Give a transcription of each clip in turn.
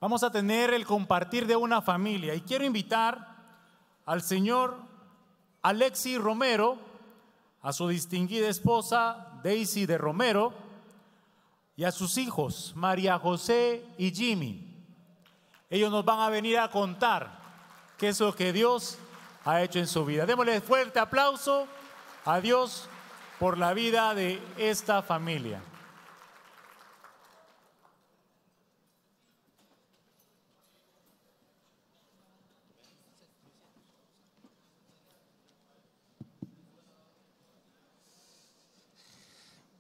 vamos a tener el compartir de una familia y quiero invitar al señor Alexis Romero, a su distinguida esposa Daisy de Romero y a sus hijos María José y Jimmy. Ellos nos van a venir a contar qué es lo que Dios ha hecho en su vida. Démosle fuerte aplauso a Dios por la vida de esta familia.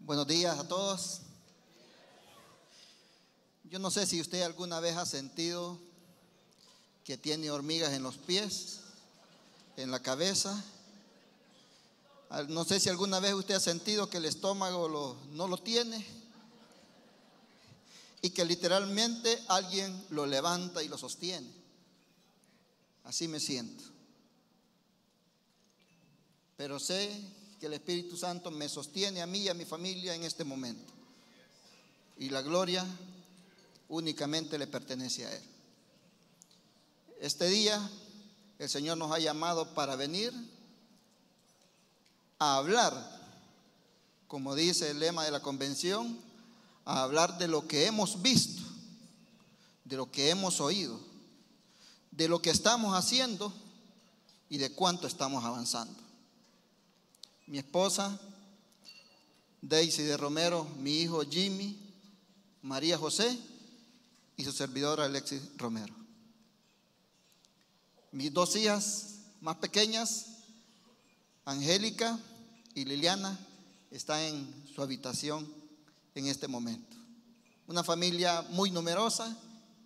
Buenos días a todos. Yo no sé si usted alguna vez ha sentido que tiene hormigas en los pies, en la cabeza. No sé si alguna vez usted ha sentido que el estómago no lo tiene y que literalmente alguien lo levanta y lo sostiene. Así me siento. Pero sé que el Espíritu Santo me sostiene a mí y a mi familia en este momento. Y la gloria únicamente le pertenece a Él. Este día el Señor nos ha llamado para venir a hablar, como dice el lema de la convención, a hablar de lo que hemos visto, de lo que hemos oído, de lo que estamos haciendo y de cuánto estamos avanzando. Mi esposa Daisy de Romero, mi hijo Jimmy, María José y su servidora Alexis Romero. Mis dos hijas más pequeñas, Angélica y Liliana, están en su habitación en este momento. Una familia muy numerosa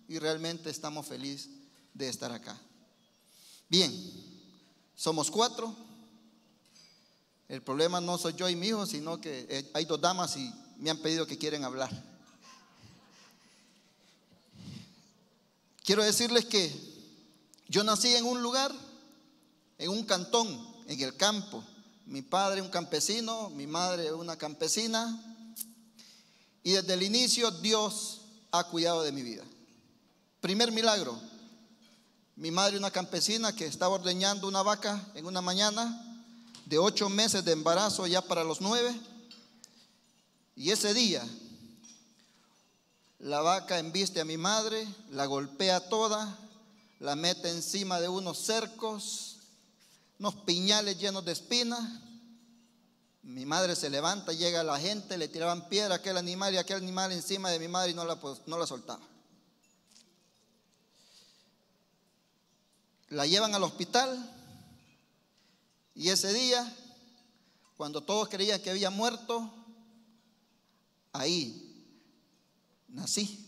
y realmente estamos felices de estar acá. Bien, somos 4. El problema no soy yo y mi hijo, sino que hay 2 damas y me han pedido que quieren hablar. Quiero decirles que yo nací en un lugar, en un cantón, en el campo. Mi padre un campesino, mi madre una campesina. Y desde el inicio Dios ha cuidado de mi vida. Primer milagro, mi madre una campesina que estaba ordeñando una vaca en una mañana, de 8 meses de embarazo ya para los 9. Y ese día la vaca embiste a mi madre, la golpea toda, la mete encima de unos cercos, unos piñales llenos de espinas. Mi madre se levanta, llega la gente, le tiraban piedra a aquel animal y aquel animal encima de mi madre y no la soltaba. La llevan al hospital y ese día, cuando todos creían que había muerto, ahí nací.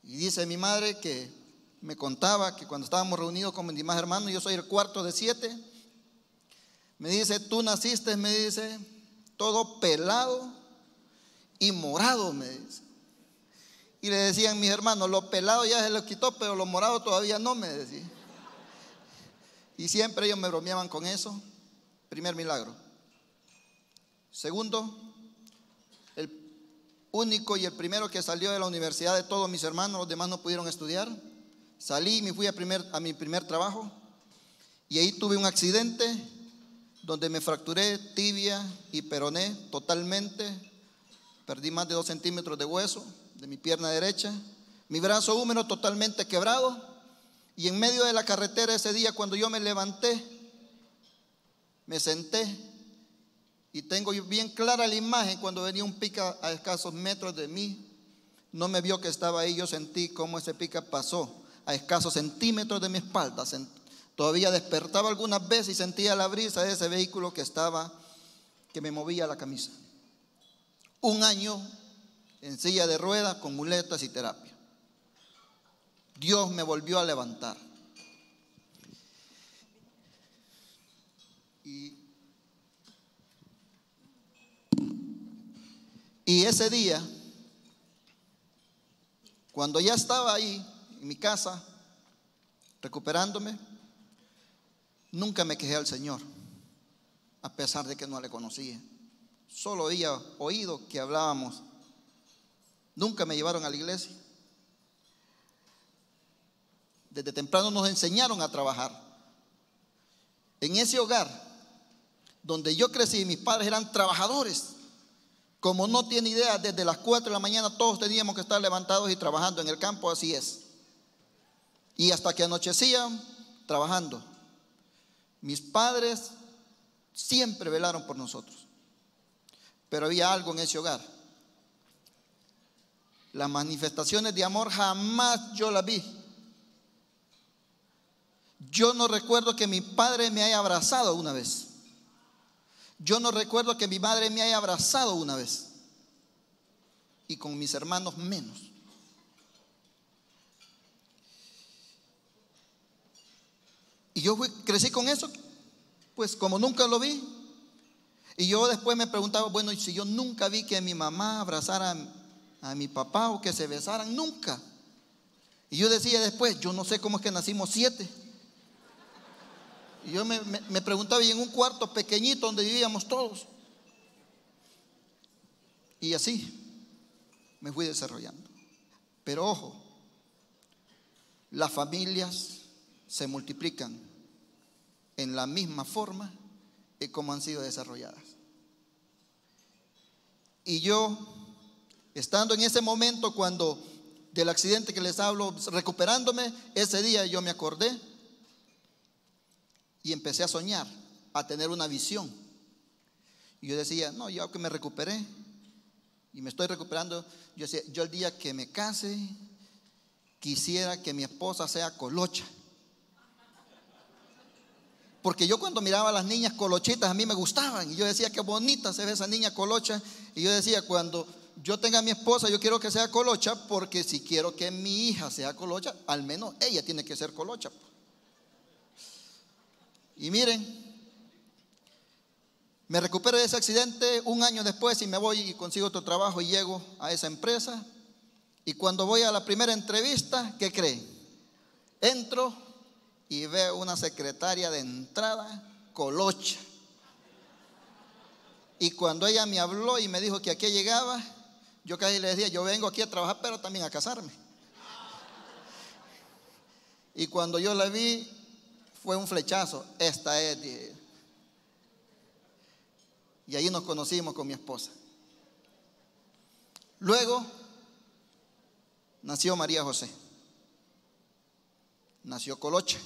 Y dice mi madre que me contaba que cuando estábamos reunidos con mis demás hermanos, yo soy el cuarto de 7, me dice, tú naciste, me dice, todo pelado y morado, me dice. Y le decían mis hermanos, lo pelado ya se lo quitó, pero lo morado todavía no, me decía. Y siempre ellos me bromeaban con eso. Primer milagro. Segundo, el único y el primero que salió de la universidad de todos mis hermanos, los demás no pudieron estudiar. Salí y me fui a mi primer trabajo. Y ahí tuve un accidente donde me fracturé tibia y peroné totalmente. Perdí más de 2 centímetros de hueso de mi pierna derecha. Mi brazo húmero totalmente quebrado. Y en medio de la carretera ese día, cuando yo me levanté, me senté y tengo bien clara la imagen cuando venía un pica a escasos metros de mí. No me vio que estaba ahí, yo sentí cómo ese pica pasó a escasos centímetros de mi espalda. Todavía despertaba algunas veces y sentía la brisa de ese vehículo que me movía la camisa. 1 año en silla de ruedas con muletas y terapia. Dios me volvió a levantar. Y ese día, cuando ya estaba ahí en mi casa, recuperándome, nunca me quejé al Señor, a pesar de que no le conocía. Solo había oído que hablábamos. Nunca me llevaron a la iglesia. Desde temprano nos enseñaron a trabajar. En ese hogar donde yo crecí, mis padres eran trabajadores. Como no tiene idea, desde las 4 de la mañana todos teníamos que estar levantados y trabajando en el campo, así es. Y hasta que anochecía, trabajando. Mis padres siempre velaron por nosotros. Pero había algo en ese hogar. Las manifestaciones de amor jamás yo las vi. Yo no recuerdo que mi padre me haya abrazado una vez. Yo no recuerdo que mi madre me haya abrazado una vez. Y con mis hermanos menos. Y yo crecí con eso, pues como nunca lo vi. Y yo después me preguntaba, bueno, y si yo nunca vi que mi mamá abrazara a mi papá o que se besaran, nunca. Y yo decía después, yo no sé cómo es que nacimos 7. Y yo me preguntaba, y en un cuarto pequeñito donde vivíamos todos. Y así me fui desarrollando. Pero ojo, las familias se multiplican en la misma forma y como han sido desarrolladas. Y yo, estando en ese momento cuando del accidente que les hablo, recuperándome, ese día yo me acordé y empecé a soñar, a tener una visión. Y yo decía, no, ya que me recuperé y me estoy recuperando, yo decía, yo el día que me case, quisiera que mi esposa sea colocha. Porque yo cuando miraba a las niñas colochitas a mí me gustaban. Y yo decía, qué bonita se ve esa niña colocha. Y yo decía, cuando yo tenga a mi esposa, yo quiero que sea colocha, porque si quiero que mi hija sea colocha, al menos ella tiene que ser colocha. Y miren, me recupero de ese accidente 1 año después y me voy y consigo otro trabajo y llego a esa empresa. Y cuando voy a la primera entrevista, ¿qué creen? Entro y veo una secretaria de entrada colocha. Y cuando ella me habló y me dijo que aquí llegaba, yo casi le decía, yo vengo aquí a trabajar, pero también a casarme. Y cuando yo la vi, fue un flechazo. Esta es, dije. Y ahí nos conocimos con mi esposa. Luego nació María José. Nació colocha.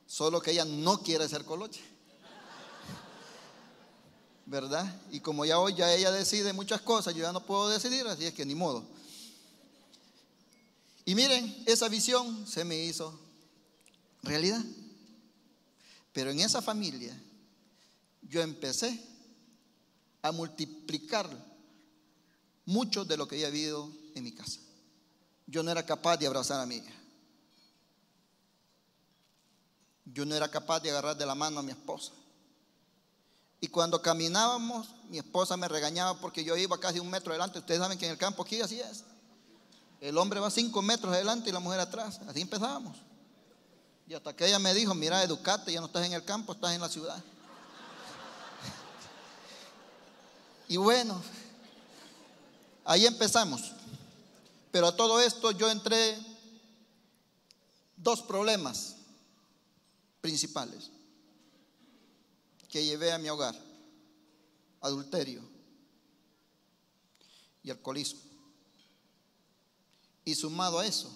Solo que ella no quiere ser colocha, ¿verdad? Y como ya hoy ya ella decide muchas cosas, yo ya no puedo decidir, así es que ni modo. Y miren, esa visión se me hizo realidad. Pero en esa familia yo empecé a multiplicar mucho de lo que había habido en mi casa. Yo no era capaz de abrazar a mi hija. Yo no era capaz de agarrar de la mano a mi esposa. Y cuando caminábamos, mi esposa me regañaba porque yo iba casi 1 metro adelante. Ustedes saben que en el campo aquí así es. El hombre va 5 metros adelante y la mujer atrás. Así empezábamos. Y hasta que ella me dijo, mira, educate, ya no estás en el campo, estás en la ciudad. Y bueno, ahí empezamos. Pero a todo esto yo entré 2 problemas principales que llevé a mi hogar: adulterio y alcoholismo. Y sumado a eso,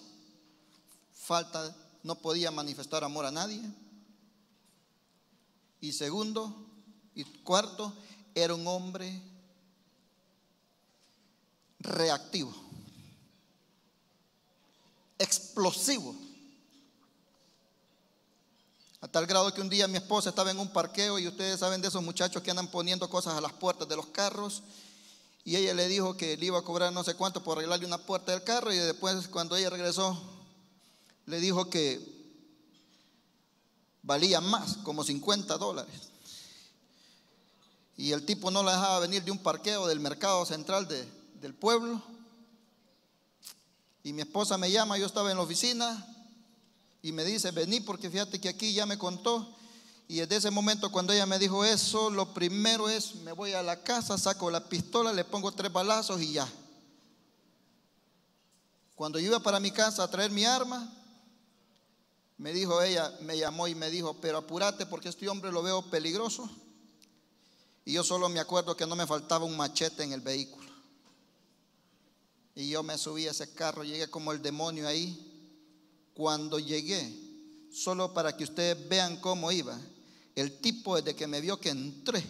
no podía manifestar amor a nadie. Y segundo y cuarto, era un hombre reactivo, explosivo. A tal grado que un día mi esposa estaba en un parqueo, y ustedes saben de esos muchachos que andan poniendo cosas a las puertas de los carros, y ella le dijo que le iba a cobrar no sé cuánto por arreglarle una puerta del carro, y después cuando ella regresó le dijo que valía más, como $50. Y el tipo no la dejaba venir de un parqueo del mercado central del pueblo. Y mi esposa me llama, yo estaba en la oficina, y me dice, vení porque fíjate que aquí ya me contó. Y desde ese momento cuando ella me dijo eso, lo primero es, me voy a la casa, saco la pistola, le pongo 3 balazos y ya. Cuando yo iba para mi casa a traer mi arma, Me dijo ella, me llamó y me dijo, pero apúrate porque este hombre lo veo peligroso. Y yo solo me acuerdo que no me faltaba un machete en el vehículo. Y yo me subí a ese carro, llegué como el demonio ahí. Cuando llegué, solo para que ustedes vean cómo iba, el tipo desde que me vio que entré,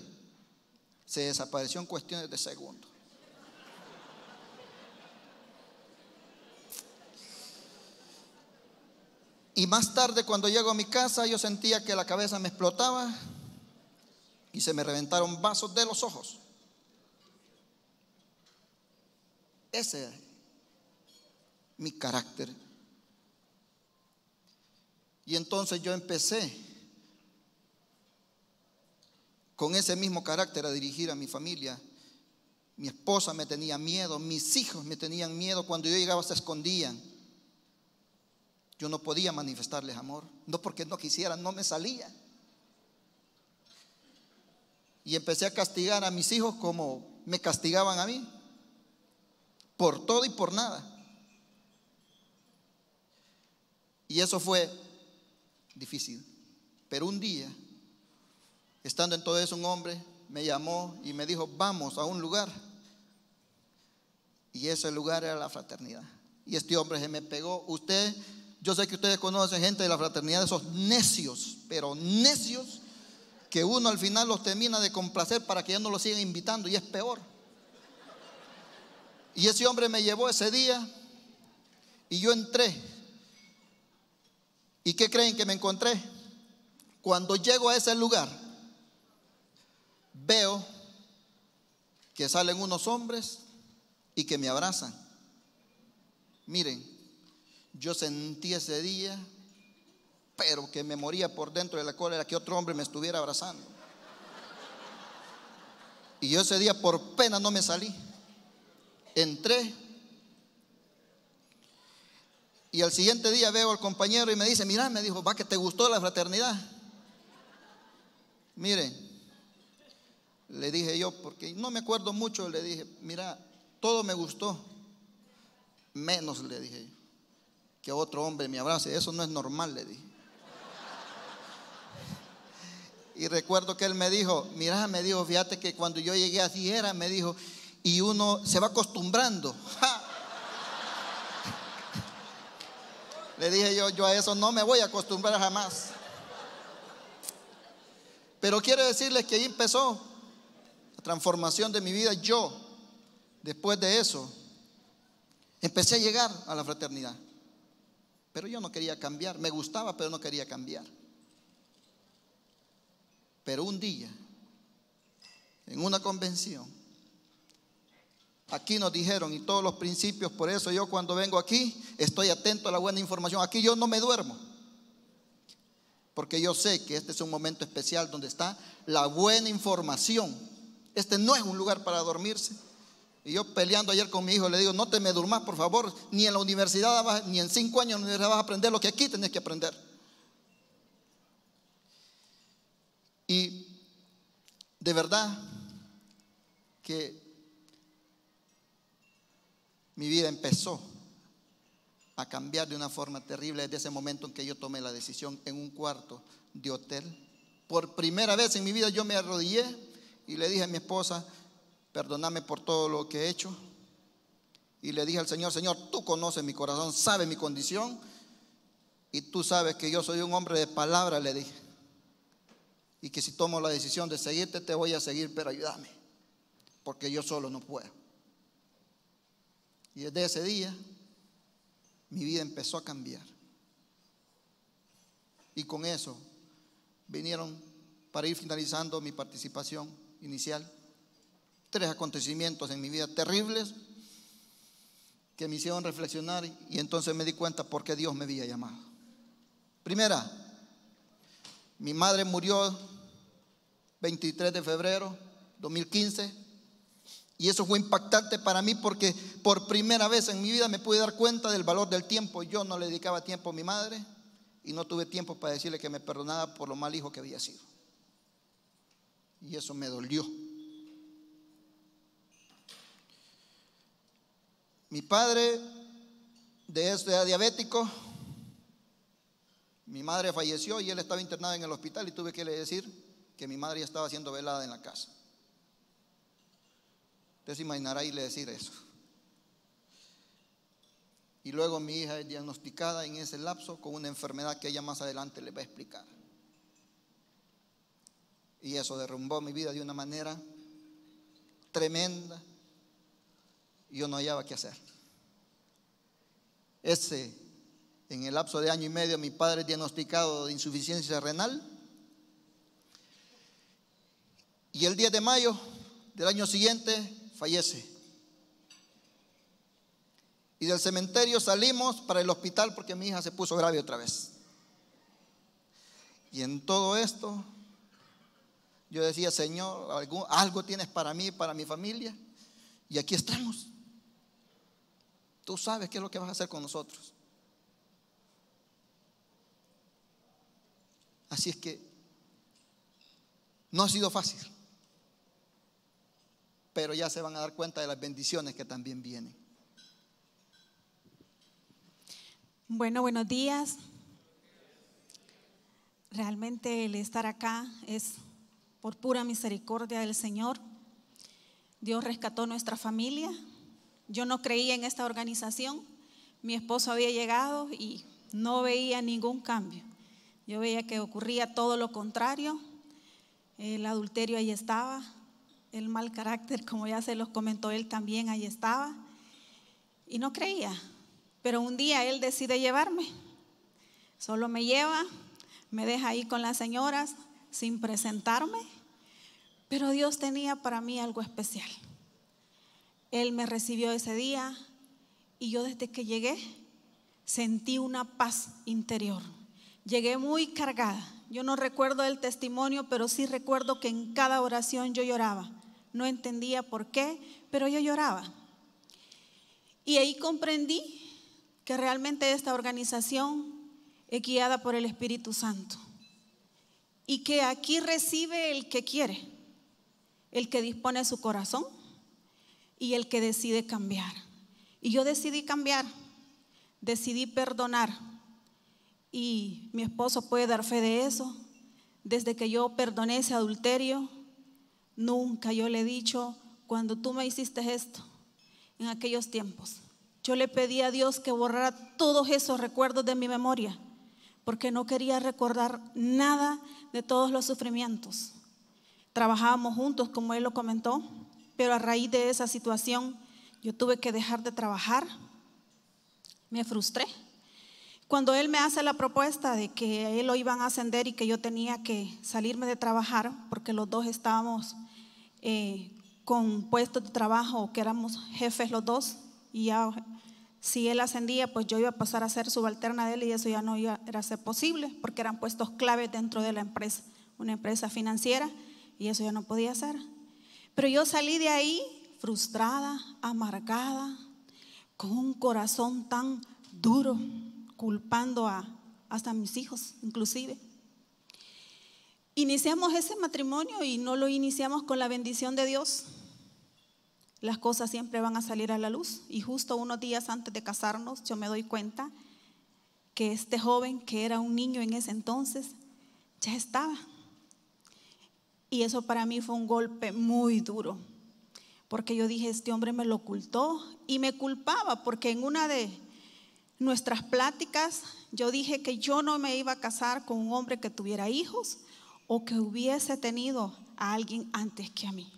se desapareció en cuestiones de segundos. Y más tarde, cuando llego a mi casa, yo sentía que la cabeza me explotaba y se me reventaron vasos de los ojos. Ese es mi carácter. Y entonces yo empecé con ese mismo carácter a dirigir a mi familia. Mi esposa me tenía miedo, mis hijos me tenían miedo. Cuando yo llegaba se escondían. Yo no podía manifestarles amor, no porque no quisieran, no me salía. Y empecé a castigar a mis hijos como me castigaban a mí, por todo y por nada. Y eso fue difícil. Pero un día, estando en todo eso, un hombre me llamó y me dijo, vamos a un lugar. Y ese lugar era la fraternidad. Y este hombre se me pegó. Yo sé que ustedes conocen gente de la fraternidad, esos necios, pero necios, que uno al final los termina de complacer para que ya no los sigan invitando, y es peor. Y ese hombre me llevó ese día y yo entré. ¿Y qué creen que me encontré? Cuando llego a ese lugar, veo que salen unos hombres y que me abrazan. Miren, yo sentí ese día, pero que me moría por dentro de la cólera que otro hombre me estuviera abrazando. Y yo ese día por pena no me salí. Entré. Y al siguiente día veo al compañero y me dice, mira, me dijo, va que te gustó la fraternidad. Miren, le dije yo, porque no me acuerdo mucho, le dije, mira, todo me gustó, menos, le dije yo, que otro hombre me abrace. Eso no es normal, le dije. Y recuerdo que él me dijo, mira, me dijo, fíjate que cuando yo llegué así era, me dijo, y uno se va acostumbrando. ¡Ja! Le dije yo a eso no me voy a acostumbrar jamás. Pero quiero decirles que ahí empezó la transformación de mi vida. Yo, después de eso, empecé a llegar a la fraternidad. Pero yo no quería cambiar. Me gustaba, pero no quería cambiar. Pero un día, en una convención, aquí nos dijeron, y todos los principios, por eso yo cuando vengo aquí estoy atento a la buena información. Aquí yo no me duermo, porque yo sé que este es un momento especial donde está la buena información. Este no es un lugar para dormirse. Y yo peleando ayer con mi hijo le digo, no te me durmas, por favor. Ni en la universidad, ni en 5 años en la universidad vas a aprender lo que aquí tenés que aprender. Y de verdad que mi vida empezó a cambiar de una forma terrible desde ese momento en que yo tomé la decisión en un cuarto de hotel. Por primera vez en mi vida yo me arrodillé y le dije a mi esposa, perdóname por todo lo que he hecho. Y le dije al Señor, Señor, tú conoces mi corazón, sabes mi condición y tú sabes que yo soy un hombre de palabra, le dije. Y que si tomo la decisión de seguirte, te voy a seguir, pero ayúdame, porque yo solo no puedo. Y desde ese día mi vida empezó a cambiar. Y con eso vinieron, para ir finalizando mi participación inicial, 3 acontecimientos en mi vida terribles que me hicieron reflexionar, y entonces me di cuenta por qué Dios me había llamado. Primera, mi madre murió 23 de febrero 2015. Y eso fue impactante para mí porque por primera vez en mi vida me pude dar cuenta del valor del tiempo. Yo no le dedicaba tiempo a mi madre y no tuve tiempo para decirle que me perdonara por lo mal hijo que había sido. Y eso me dolió. Mi padre era diabético Mi madre falleció y él estaba internado en el hospital y tuve que decir que mi madre ya estaba siendo velada en la casa. Usted se imaginará irle decir eso. Y luego mi hija es diagnosticada en ese lapso con una enfermedad que ella más adelante le va a explicar. Y eso derrumbó mi vida de una manera tremenda. Yo no hallaba qué hacer. En el lapso de año y medio, mi padre es diagnosticado de insuficiencia renal. Y el 10 de mayo del año siguiente fallece. Y del cementerio salimos para el hospital porque mi hija se puso grave otra vez. Y en todo esto yo decía: Señor, algo tienes para mí, para mi familia. Y aquí estamos. Tú sabes qué es lo que vas a hacer con nosotros. Así es que no ha sido fácil, pero ya se van a dar cuenta de las bendiciones que también vienen. Bueno, buenos días. Realmente el estar acá es por pura misericordia del Señor. Dios rescató nuestra familia. Yo no creía en esta organización. Mi esposo había llegado y no veía ningún cambio. Yo veía que ocurría todo lo contrario. El adulterio ahí estaba, el mal carácter, como ya se los comentó él, también ahí estaba. Y no creía. Pero un día él decide llevarme. Solo me lleva, me deja ahí con las señoras sin presentarme. Pero Dios tenía para mí algo especial. Él me recibió ese día y yo desde que llegué sentí una paz interior. Llegué muy cargada. Yo no recuerdo el testimonio, pero sí recuerdo que en cada oración yo lloraba. No entendía por qué, pero yo lloraba. Y ahí comprendí que realmente esta organización es guiada por el Espíritu Santo y que aquí recibe el que quiere, el que dispone su corazón y el que decide cambiar. Y yo decidí cambiar, decidí perdonar, y mi esposo puede dar fe de eso. Desde que yo perdoné ese adulterio, nunca yo le he dicho: cuando tú me hiciste esto en aquellos tiempos, yo le pedí a Dios que borrara todos esos recuerdos de mi memoria, porque no quería recordar nada de todos los sufrimientos. Trabajábamos juntos, como él lo comentó, pero a raíz de esa situación yo tuve que dejar de trabajar. Me frustré. Cuando él me hace la propuesta de que a él lo iban a ascender y que yo tenía que salirme de trabajar, porque los dos estábamos con puestos de trabajo, que éramos jefes los dos, y ya si él ascendía, pues yo iba a pasar a ser subalterna de él, y eso ya no iba a ser posible porque eran puestos claves dentro de la empresa, una empresa financiera, y eso ya no podía ser. Pero yo salí de ahí frustrada, amargada, con un corazón tan duro, culpando hasta a mis hijos inclusive. Iniciamos ese matrimonio y no lo iniciamos con la bendición de Dios. Las cosas siempre van a salir a la luz, y justo unos días antes de casarnos yo me doy cuenta que este joven, que era un niño en ese entonces, ya estaba. Y eso para mí fue un golpe muy duro, porque yo dije: este hombre me lo ocultó, y me culpaba porque en una de nuestras pláticas yo dije que yo no me iba a casar con un hombre que tuviera hijos o que hubiese tenido a alguien antes que a mí,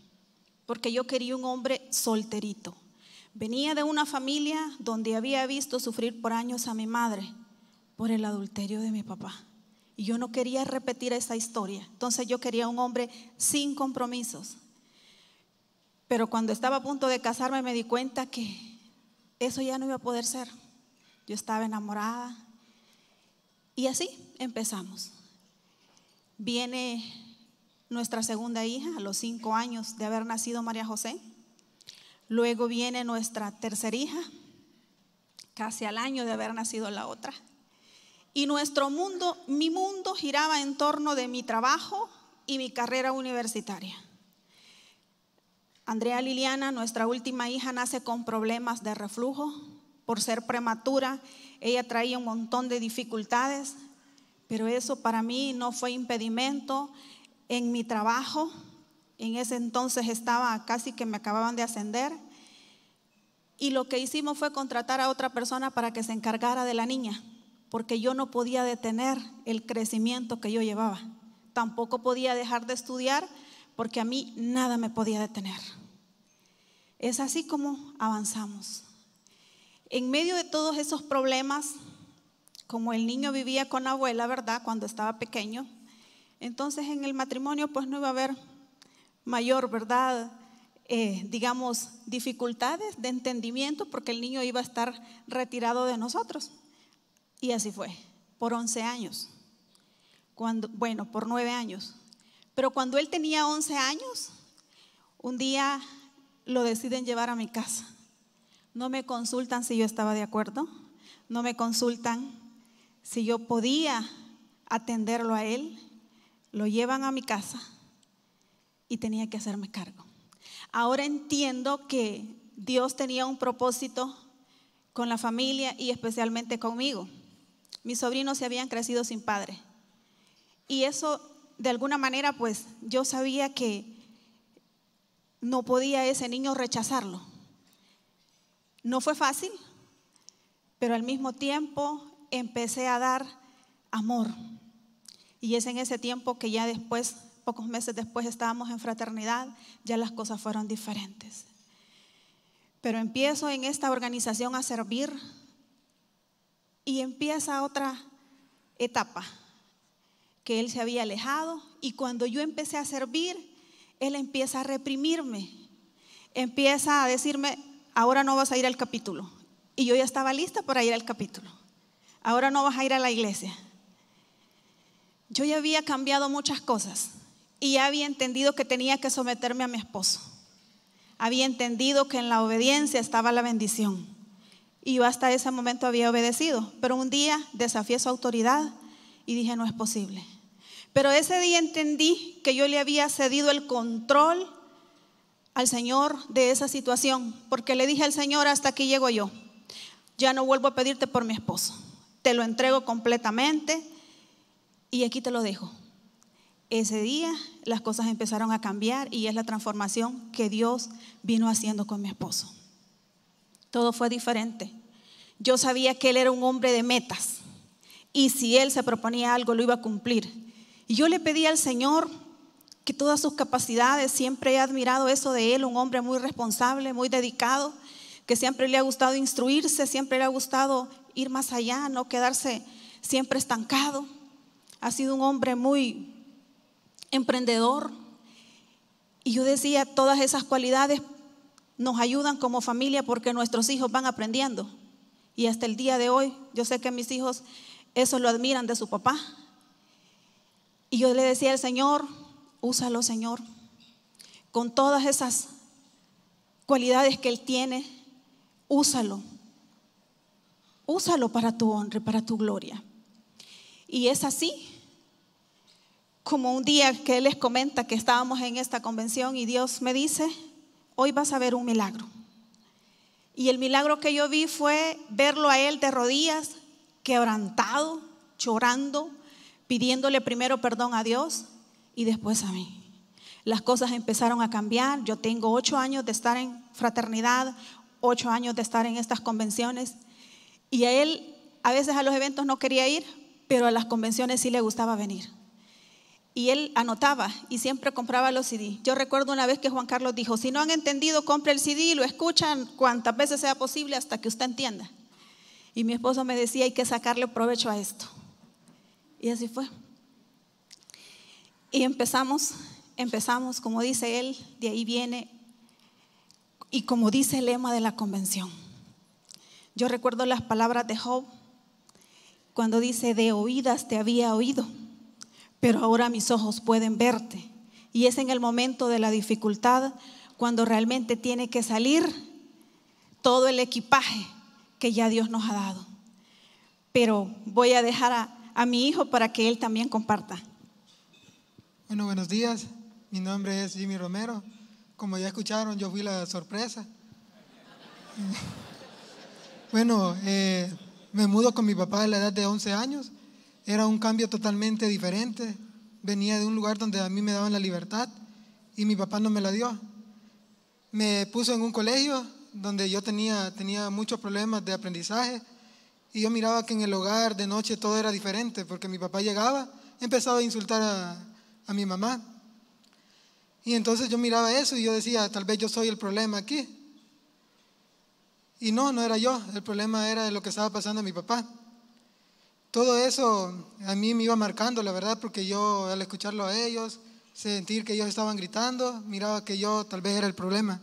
porque yo quería un hombre solterito. Venía de una familia donde había visto sufrir por años a mi madre por el adulterio de mi papá, y yo no quería repetir esa historia. Entonces yo quería un hombre sin compromisos. Pero cuando estaba a punto de casarme me di cuenta que eso ya no iba a poder ser. Yo estaba enamorada, y así empezamos. Viene nuestra segunda hija a los 5 años de haber nacido María José. Luego viene nuestra tercera hija, casi al año de haber nacido la otra. Y mi mundo giraba en torno de mi trabajo y mi carrera universitaria. Andrea Liliana, nuestra última hija, nace con problemas de reflujo. Por ser prematura, ella traía un montón de dificultades, pero eso para mí no fue impedimento en mi trabajo. En ese entonces estaba casi que me acababan de ascender, y lo que hicimos fue contratar a otra persona para que se encargara de la niña, porque yo no podía detener el crecimiento que yo llevaba. Tampoco podía dejar de estudiar, porque a mí nada me podía detener. Es así como avanzamos. En medio de todos esos problemas, como el niño vivía con la abuela, ¿verdad?, cuando estaba pequeño, entonces en el matrimonio pues no iba a haber mayor, ¿verdad?, digamos, dificultades de entendimiento, porque el niño iba a estar retirado de nosotros. Y así fue, por 11 años. Por 9 años. Pero cuando él tenía 11 años, un día lo deciden llevar a mi casa. No me consultan si yo estaba de acuerdo, no me consultan si yo podía atenderlo a él. Lo llevan a mi casa y tenía que hacerme cargo. Ahora entiendo que Dios tenía un propósito con la familia y especialmente conmigo. Mis sobrinos se habían crecido sin padre, y eso de alguna manera pues yo sabía que no podía ese niño rechazarlo. No fue fácil, pero al mismo tiempo empecé a dar amor, y es en ese tiempo que ya después, pocos meses después, estábamos en fraternidad, ya las cosas fueron diferentes. Pero empiezo en esta organización a servir, y empieza otra etapa, que él se había alejado, y cuando yo empecé a servir, él empieza a reprimirme, empieza a decirme: ahora no vas a ir al capítulo. Y yo ya estaba lista para ir al capítulo. Ahora no vas a ir a la iglesia. Yo ya había cambiado muchas cosas y ya había entendido que tenía que someterme a mi esposo. Había entendido que en la obediencia estaba la bendición, y yo hasta ese momento había obedecido. Pero un día desafié su autoridad y dije: no es posible. Pero ese día entendí que yo le había cedido el control al Señor de esa situación, porque le dije al Señor: hasta aquí llego yo, ya no vuelvo a pedirte por mi esposo, te lo entrego completamente y aquí te lo dejo. Ese día las cosas empezaron a cambiar, y es la transformación que Dios vino haciendo con mi esposo. Todo fue diferente. Yo sabía que él era un hombre de metas, y si él se proponía algo lo iba a cumplir. Y yo le pedí al Señor que todas sus capacidades, siempre he admirado eso de él, un hombre muy responsable, muy dedicado, que siempre le ha gustado instruirse, siempre le ha gustado ir más allá, no quedarse siempre estancado. Ha sido un hombre muy emprendedor, y yo decía: todas esas cualidades nos ayudan como familia, porque nuestros hijos van aprendiendo, y hasta el día de hoy yo sé que mis hijos eso lo admiran de su papá. Y yo le decía al Señor: úsalo, Señor, con todas esas cualidades que él tiene, úsalo para tu honra y para tu gloria. Y es así como un día que él les comenta que estábamos en esta convención, y Dios me dice: hoy vas a ver un milagro. Y el milagro que yo vi fue verlo a él de rodillas, quebrantado, llorando, pidiéndole primero perdón a Dios y después a mí. Las cosas empezaron a cambiar. Yo tengo 8 años de estar en fraternidad, 8 años de estar en estas convenciones, y a él a veces a los eventos no quería ir, pero a las convenciones sí le gustaba venir. Y él anotaba y siempre compraba los CD. Yo recuerdo una vez que Juan Carlos dijo: si no han entendido, compre el CD y lo escuchan cuantas veces sea posible hasta que usted entienda. Y mi esposo me decía: hay que sacarle provecho a esto. Y así fue. Y empezamos, como dice él, de ahí viene, y como dice el lema de la convención. Yo recuerdo las palabras de Job, cuando dice: de oídas te había oído, pero ahora mis ojos pueden verte. Y es en el momento de la dificultad cuando realmente tiene que salir todo el equipaje que ya Dios nos ha dado. Pero voy a dejar a mi hijo para que él también comparta. Bueno, buenos días. Mi nombre es Jimmy Romero. Como ya escucharon, yo fui la sorpresa. Bueno, me mudo con mi papá a la edad de 11 años. Era un cambio totalmente diferente. Venía de un lugar donde a mí me daban la libertad y mi papá no me la dio. Me puso en un colegio donde yo tenía muchos problemas de aprendizaje y yo miraba que en el hogar de noche todo era diferente porque mi papá llegaba, empezaba a insultar a mi mamá. Y entonces yo miraba eso y yo decía, tal vez yo soy el problema aquí. Y no era yo, el problema era lo que estaba pasando a mi papá. Todo eso a mí me iba marcando, la verdad, porque yo al escucharlo a ellos, sentir que ellos estaban gritando, miraba que yo tal vez era el problema.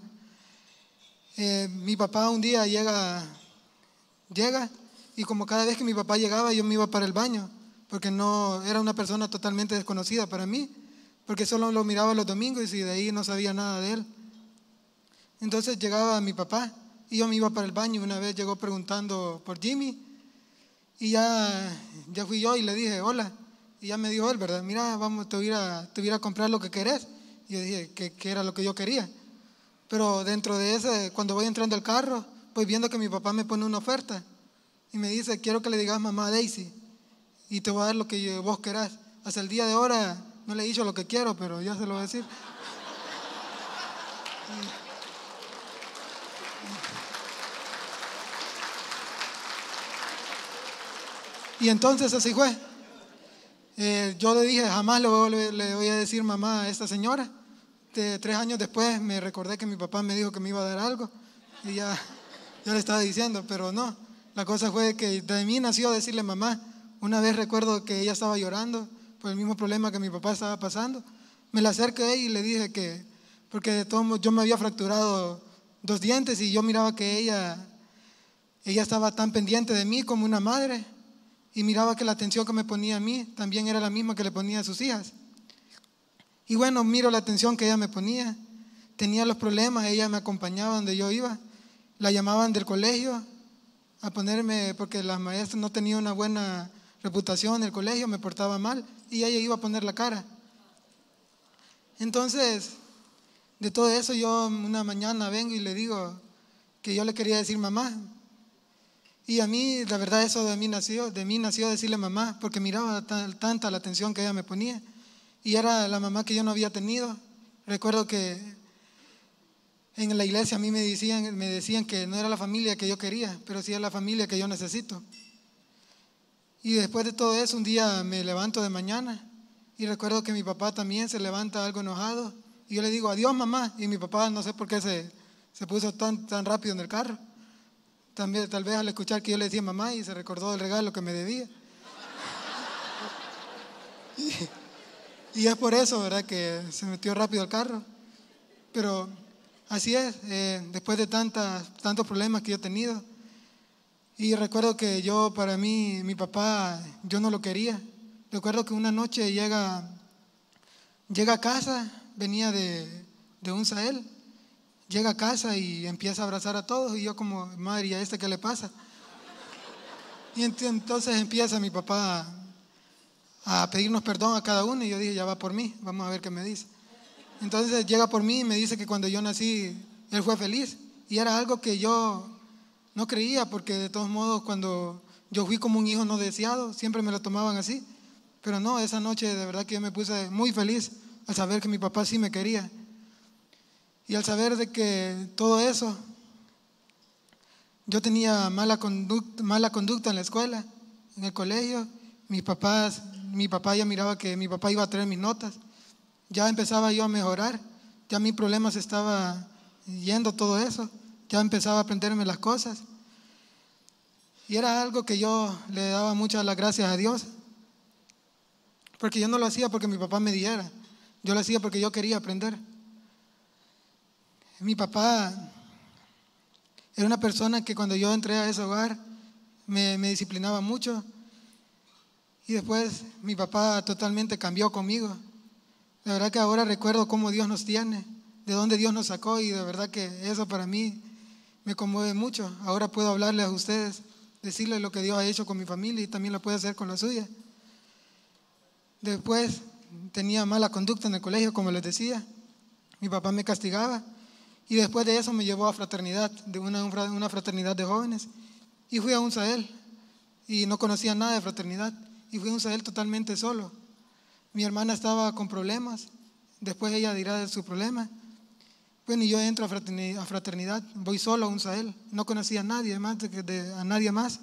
Mi papá un día llega y como cada vez que mi papá llegaba yo me iba para el baño, porque no era una persona totalmente desconocida para mí, porque solo lo miraba los domingos y de ahí no sabía nada de él. Entonces llegaba mi papá y yo me iba para el baño y una vez llegó preguntando por Jimmy y ya fui yo y le dije hola y ya me dijo él, ¿verdad? Mira, vamos, te voy a ir a comprar lo que querés. Y yo dije que era lo que yo quería. Pero dentro de ese, cuando voy entrando al carro, voy viendo que mi papá me pone una oferta y me dice, quiero que le digas mamá a Daisy y te voy a dar lo que vos querás. Hasta el día de ahora no le he dicho lo que quiero, pero ya se lo voy a decir. Y entonces así fue. Yo le dije, jamás le voy a decir mamá a esta señora. 3 años después me recordé que mi papá me dijo que me iba a dar algo y ya le estaba diciendo, pero no. La cosa fue que de mí nació decirle mamá. Una vez recuerdo que ella estaba llorando por el mismo problema que mi papá estaba pasando. Me la acerqué a ella y le dije que, porque de todos modos yo me había fracturado 2 dientes y yo miraba que ella estaba tan pendiente de mí como una madre y miraba que la atención que me ponía a mí también era la misma que le ponía a sus hijas. Y bueno, miro la atención que ella me ponía, tenía los problemas, ella me acompañaba donde yo iba, la llamaban del colegio a ponerme, porque las maestras no tenían una buena reputación en el colegio, me portaba mal y ella iba a poner la cara. Entonces, de todo eso yo una mañana vengo y le digo que yo le quería decir mamá. Y a mí, la verdad, eso de mí nació decirle mamá, porque miraba tanta la atención que ella me ponía. Y era la mamá que yo no había tenido. Recuerdo que en la iglesia a mí me decían que no era la familia que yo quería, pero sí era la familia que yo necesito. Y después de todo eso, un día me levanto de mañana y recuerdo que mi papá también se levanta algo enojado. Y yo le digo, adiós mamá. Y mi papá no sé por qué se puso tan rápido en el carro. También, tal vez al escuchar que yo le decía mamá y se recordó del regalo que me debía. Y es por eso, ¿verdad?, que se metió rápido al carro. Pero así es, después de tantos problemas que yo he tenido. Y recuerdo que para mí, mi papá, yo no lo quería. Recuerdo que una noche llega a casa, venía de un Sahel. Llega a casa y empieza a abrazar a todos y yo como, madre, ¿y a este qué le pasa? Y entonces empieza mi papá a pedirnos perdón a cada uno y yo dije, ya va por mí, vamos a ver qué me dice. Entonces llega por mí y me dice que cuando yo nací, él fue feliz. Y era algo que yo no creía porque de todos modos cuando yo fui como un hijo no deseado, siempre me lo tomaban así. Pero no, esa noche de verdad que yo me puse muy feliz al saber que mi papá sí me quería. Y al saber de que todo eso, yo tenía mala conducta en la escuela, en el colegio, mi papá ya miraba que mi papá iba a traer mis notas, ya empezaba yo a mejorar, ya mi problema se estaba yendo todo eso, ya empezaba a aprenderme las cosas. Y era algo que yo le daba muchas las gracias a Dios, porque yo no lo hacía porque mi papá me diera, yo lo hacía porque yo quería aprender. Mi papá era una persona que cuando yo entré a ese hogar me disciplinaba mucho y después mi papá totalmente cambió conmigo. La verdad que ahora recuerdo cómo Dios nos tiene, de dónde Dios nos sacó y de verdad que eso para mí me conmueve mucho. Ahora puedo hablarles a ustedes, decirles lo que Dios ha hecho con mi familia y también lo puede hacer con la suya. Después tenía mala conducta en el colegio, como les decía. Mi papá me castigaba. Y después de eso me llevó a fraternidad, de una fraternidad de jóvenes. Y fui a un Sahel y no conocía nada de fraternidad. y fui a un Sahel totalmente solo. Mi hermana estaba con problemas, después ella dirá de su problema. Bueno, y yo entro a fraternidad, voy solo a un Sahel, no conocía a nadie más, a nadie más.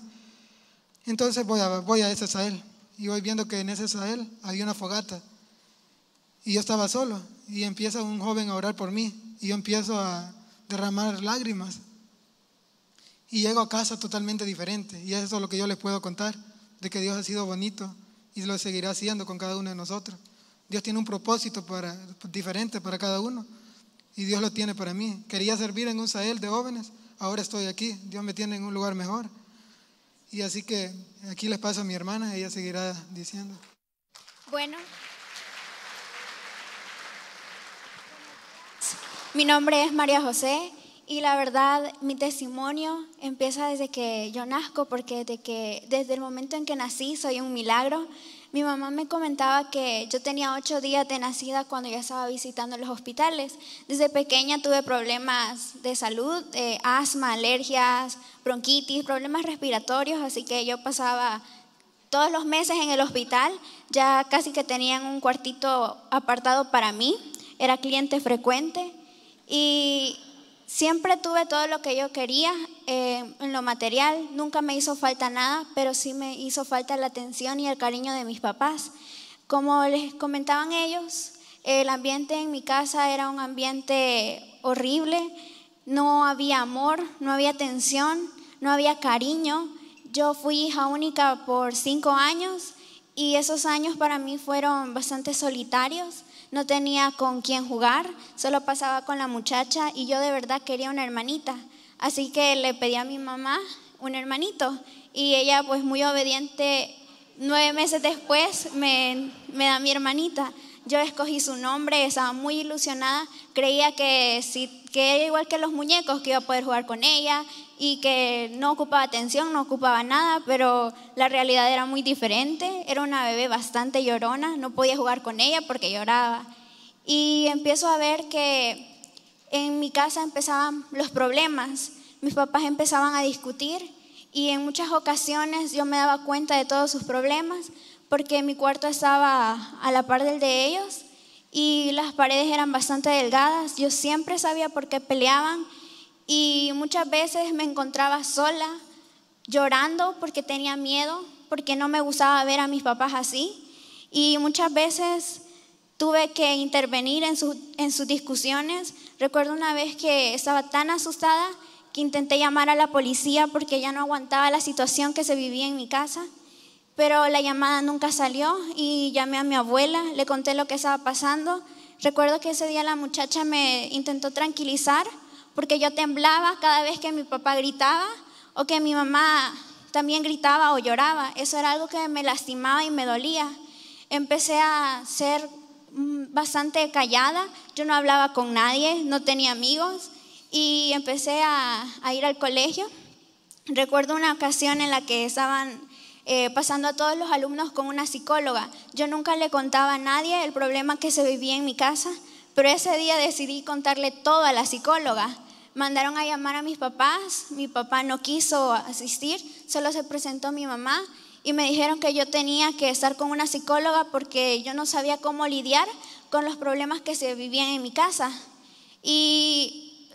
Entonces voy a ese Sahel y voy viendo que en ese Sahel había una fogata y yo estaba solo y empieza un joven a orar por mí y yo empiezo a derramar lágrimas y llego a casa totalmente diferente. Y eso es lo que yo les puedo contar, de que Dios ha sido bonito y lo seguirá haciendo con cada uno de nosotros. Dios tiene un propósito diferente para cada uno y Dios lo tiene para mí. Quería servir en un Sahel de jóvenes, ahora estoy aquí, Dios me tiene en un lugar mejor. Y así que aquí les paso a mi hermana, ella seguirá diciendo. Bueno, mi nombre es María José y la verdad mi testimonio empieza desde que yo nazco, porque desde el momento en que nací soy un milagro. Mi mamá me comentaba que yo tenía 8 días de nacida cuando ya estaba visitando los hospitales. Desde pequeña tuve problemas de salud, asma, alergias, bronquitis, problemas respiratorios, así que yo pasaba todos los meses en el hospital. Ya casi que tenían un cuartito apartado para mí, era cliente frecuente y siempre tuve todo lo que yo quería en lo material. Nunca me hizo falta nada, pero sí me hizo falta la atención y el cariño de mis papás. Como les comentaban ellos, el ambiente en mi casa era un ambiente horrible. No había amor, no había atención, no había cariño. Yo fui hija única por 5 años y esos años para mí fueron bastante solitarios. No tenía con quién jugar, solo pasaba con la muchacha y yo de verdad quería una hermanita. Así que le pedí a mi mamá un hermanito y ella, pues muy obediente, 9 meses después me da mi hermanita. Yo escogí su nombre, estaba muy ilusionada, creía que era igual que los muñecos, que iba a poder jugar con ella y que no ocupaba atención, no ocupaba nada, pero la realidad era muy diferente. Era una bebé bastante llorona, no podía jugar con ella porque lloraba. Y empiezo a ver que en mi casa empezaban los problemas, mis papás empezaban a discutir y en muchas ocasiones yo me daba cuenta de todos sus problemas porque mi cuarto estaba a la par del de ellos y las paredes eran bastante delgadas. Yo siempre sabía por qué peleaban y muchas veces me encontraba sola, llorando porque tenía miedo, porque no me gustaba ver a mis papás así. Y muchas veces tuve que intervenir en sus discusiones. Recuerdo una vez que estaba tan asustada que intenté llamar a la policía porque ya no aguantaba la situación que se vivía en mi casa. Pero la llamada nunca salió y llamé a mi abuela, le conté lo que estaba pasando. Recuerdo que ese día la muchacha me intentó tranquilizar porque yo temblaba cada vez que mi papá gritaba o que mi mamá también gritaba o lloraba. Eso era algo que me lastimaba y me dolía. Empecé a ser bastante callada, yo no hablaba con nadie, no tenía amigos y empecé a ir al colegio. Recuerdo una ocasión en la que estaban pasando a todos los alumnos con una psicóloga. Yo nunca le contaba a nadie el problema que se vivía en mi casa, pero ese día decidí contarle todo a la psicóloga. Mandaron a llamar a mis papás, mi papá no quiso asistir, solo se presentó mi mamá y me dijeron que yo tenía que estar con una psicóloga porque yo no sabía cómo lidiar con los problemas que se vivían en mi casa. Y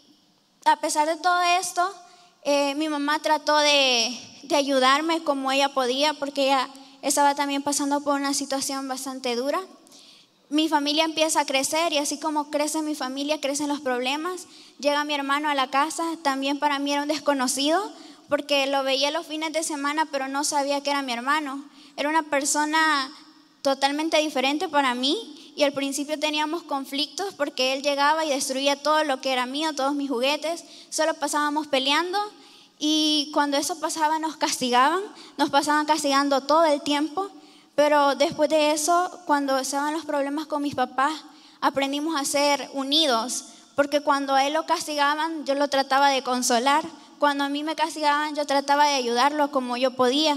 a pesar de todo esto, mi mamá trató de ayudarme como ella podía porque ella estaba también pasando por una situación bastante dura. Mi familia empieza a crecer y así como crece mi familia, crecen los problemas. Llega mi hermano a la casa, también para mí era un desconocido porque lo veía los fines de semana pero no sabía que era mi hermano. Era una persona totalmente diferente para mí y al principio teníamos conflictos porque él llegaba y destruía todo lo que era mío, todos mis juguetes. Solo pasábamos peleando y cuando eso pasaba nos castigaban, nos pasaban castigando todo el tiempo. Pero después de eso, cuando estaban los problemas con mis papás, aprendimos a ser unidos, porque cuando a él lo castigaban, yo lo trataba de consolar. Cuando a mí me castigaban, yo trataba de ayudarlo como yo podía.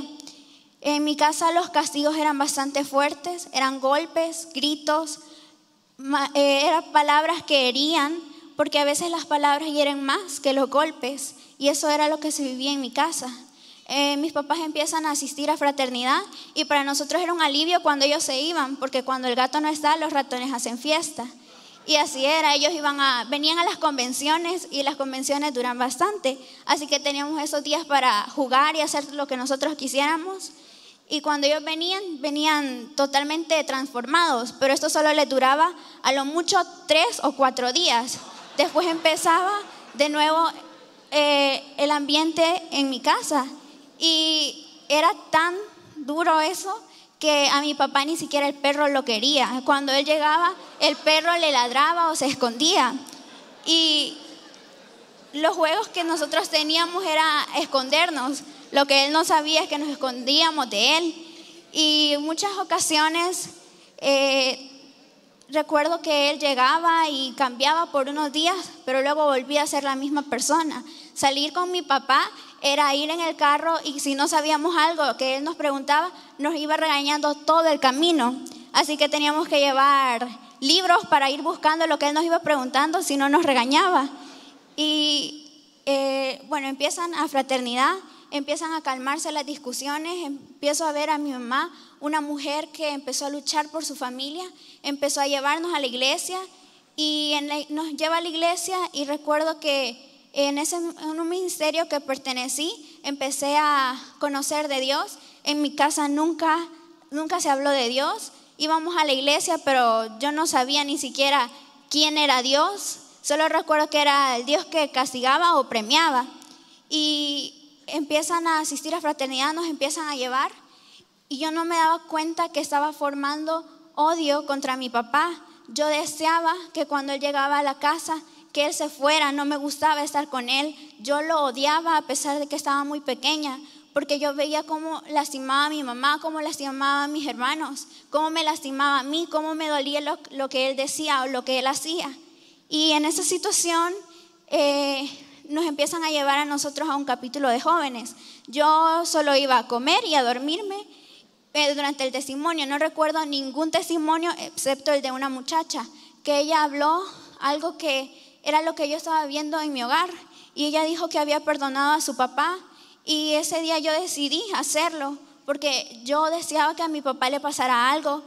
En mi casa los castigos eran bastante fuertes, eran golpes, gritos, eran palabras que herían, porque a veces las palabras hieren más que los golpes, y eso era lo que se vivía en mi casa. mis papás empiezan a asistir a fraternidad y para nosotros era un alivio cuando ellos se iban, porque cuando el gato no está, los ratones hacen fiesta. Y así era, ellos venían a las convenciones y las convenciones duran bastante, así que teníamos esos días para jugar y hacer lo que nosotros quisiéramos. Y cuando ellos venían totalmente transformados, pero esto solo les duraba a lo mucho 3 o 4 días. Después empezaba de nuevo el ambiente en mi casa y era tan duro eso que a mi papá ni siquiera el perro lo quería. Cuando él llegaba, el perro le ladraba o se escondía. Y los juegos que nosotros teníamos era escondernos. Lo que él no sabía es que nos escondíamos de él. Y en muchas ocasiones recuerdo que él llegaba y cambiaba por unos días, pero luego volvía a ser la misma persona. Salir con mi papá era ir en el carro y si no sabíamos algo que él nos preguntaba, nos iba regañando todo el camino. Así que teníamos que llevar libros para ir buscando lo que él nos iba preguntando, si no nos regañaba. Y bueno, empiezan a fraternidad, empiezan a calmarse las discusiones, empiezo a ver a mi mamá, una mujer que empezó a luchar por su familia, empezó a llevarnos a la iglesia y nos lleva a la iglesia y recuerdo que en un ministerio que pertenecí empecé a conocer de Dios. En mi casa nunca se habló de Dios, íbamos a la iglesia pero yo no sabía ni siquiera quién era Dios, solo recuerdo que era el Dios que castigaba o premiaba. Y empiezan a asistir a fraternidad, nos empiezan a llevar y yo no me daba cuenta que estaba formando odio contra mi papá. Yo deseaba que cuando él llegaba a la casa que él se fuera, no me gustaba estar con él, yo lo odiaba a pesar de que estaba muy pequeña, porque yo veía cómo lastimaba a mi mamá, cómo lastimaba a mis hermanos, cómo me lastimaba a mí, cómo me dolía lo que él decía o lo que él hacía. Y en esa situación nos empiezan a llevar a nosotros a un capítulo de jóvenes. Yo solo iba a comer y a dormirme durante el testimonio. No recuerdo ningún testimonio excepto el de una muchacha, que ella habló algo que era lo que yo estaba viendo en mi hogar. Y ella dijo que había perdonado a su papá. Y ese día yo decidí hacerlo porque yo deseaba que a mi papá le pasara algo.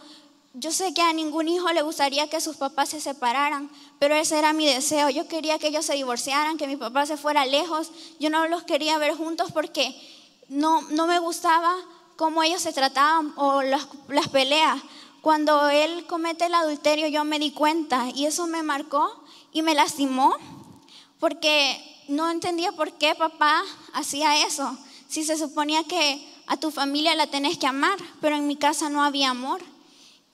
Yo sé que a ningún hijo le gustaría que sus papás se separaran, pero ese era mi deseo. Yo quería que ellos se divorciaran, que mi papá se fuera lejos. Yo no los quería ver juntos porque no me gustaba cómo ellos se trataban o las peleas. Cuando él comete el adulterio yo me di cuenta y eso me marcó y me lastimó porque no entendía por qué papá hacía eso. Si se suponía que a tu familia la tenés que amar, pero en mi casa no había amor.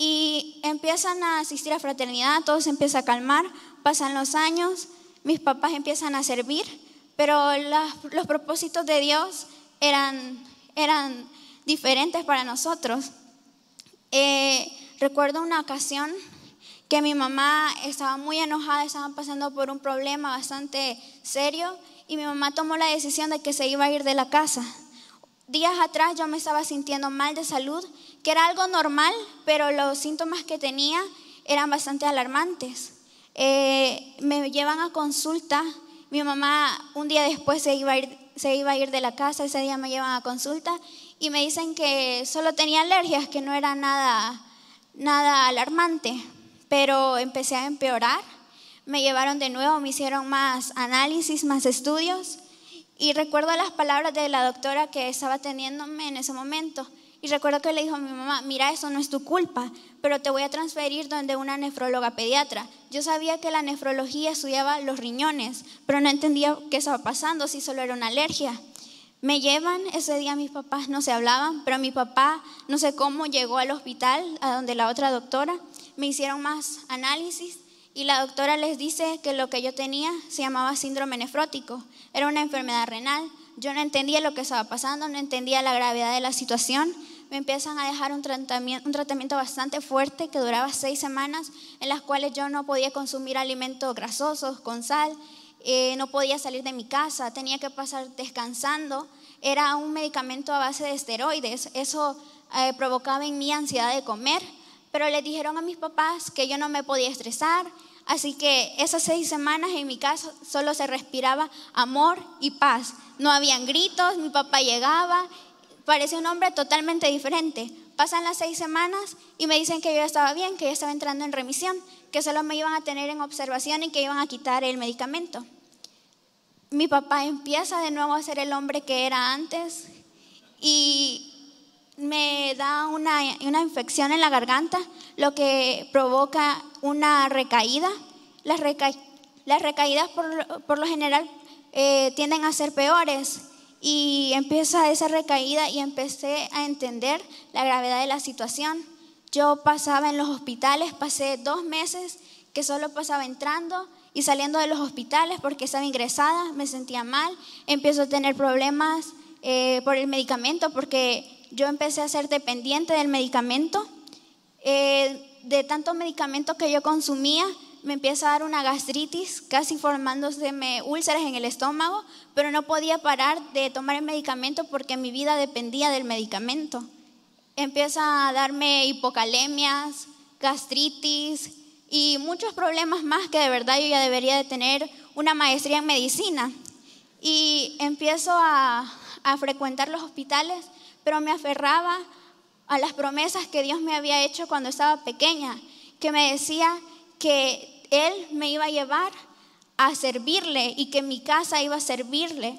Y empiezan a asistir a fraternidad, todo se empieza a calmar, pasan los años, mis papás empiezan a servir, pero los propósitos de Dios eran diferentes para nosotros. Recuerdo una ocasión que mi mamá estaba muy enojada, estaban pasando por un problema bastante serio y mi mamá tomó la decisión de que se iba a ir de la casa. Días atrás yo me estaba sintiendo mal de salud, que era algo normal, pero los síntomas que tenía eran bastante alarmantes. Me llevan a consulta, mi mamá un día después se iba a ir de la casa, ese día me llevan a consulta y me dicen que solo tenía alergias, que no era nada alarmante, pero empecé a empeorar. Me llevaron de nuevo, me hicieron más análisis, más estudios y recuerdo las palabras de la doctora que estaba atendiéndome en ese momento. Y recuerdo que le dijo a mi mamá, mira, eso no es tu culpa, pero te voy a transferir donde una nefróloga pediatra. Yo sabía que la nefrología estudiaba los riñones, pero no entendía qué estaba pasando, si solo era una alergia. Me llevan, ese día mis papás no se hablaban, pero mi papá no sé cómo llegó al hospital, a donde la otra doctora, me hicieron más análisis y la doctora les dice que lo que yo tenía se llamaba síndrome nefrótico, era una enfermedad renal. Yo no entendía lo que estaba pasando, no entendía la gravedad de la situación. Me empiezan a dejar un tratamiento bastante fuerte que duraba 6 semanas, en las cuales yo no podía consumir alimentos grasosos con sal, no podía salir de mi casa, tenía que pasar descansando. Era un medicamento a base de esteroides, eso provocaba en mí ansiedad de comer, pero les dijeron a mis papás que yo no me podía estresar, Así que esas 6 semanas en mi casa solo se respiraba amor y paz. No habían gritos, mi papá llegaba, parecía un hombre totalmente diferente. Pasan las 6 semanas y me dicen que yo estaba bien, que yo estaba entrando en remisión, que solo me iban a tener en observación y que iban a quitar el medicamento. Mi papá empieza de nuevo a ser el hombre que era antes y me da una infección en la garganta, lo que provoca una recaída. Las recaídas por lo general tienden a ser peores. Y empieza esa recaída y empecé a entender la gravedad de la situación. Yo pasaba en los hospitales, pasé 2 meses que solo pasaba entrando y saliendo de los hospitales porque estaba ingresada, me sentía mal, empiezo a tener problemas por el medicamento porque yo empecé a ser dependiente del medicamento. De tanto medicamento que yo consumía, me empieza a dar una gastritis, casi formándoseme úlceras en el estómago, pero no podía parar de tomar el medicamento porque mi vida dependía del medicamento. Empieza a darme hipocalemias, gastritis y muchos problemas más que de verdad yo ya debería de tener una maestría en medicina. Y empiezo a frecuentar los hospitales, pero me aferraba a las promesas que Dios me había hecho cuando estaba pequeña, que me decía que Él me iba a llevar a servirle y que mi casa iba a servirle.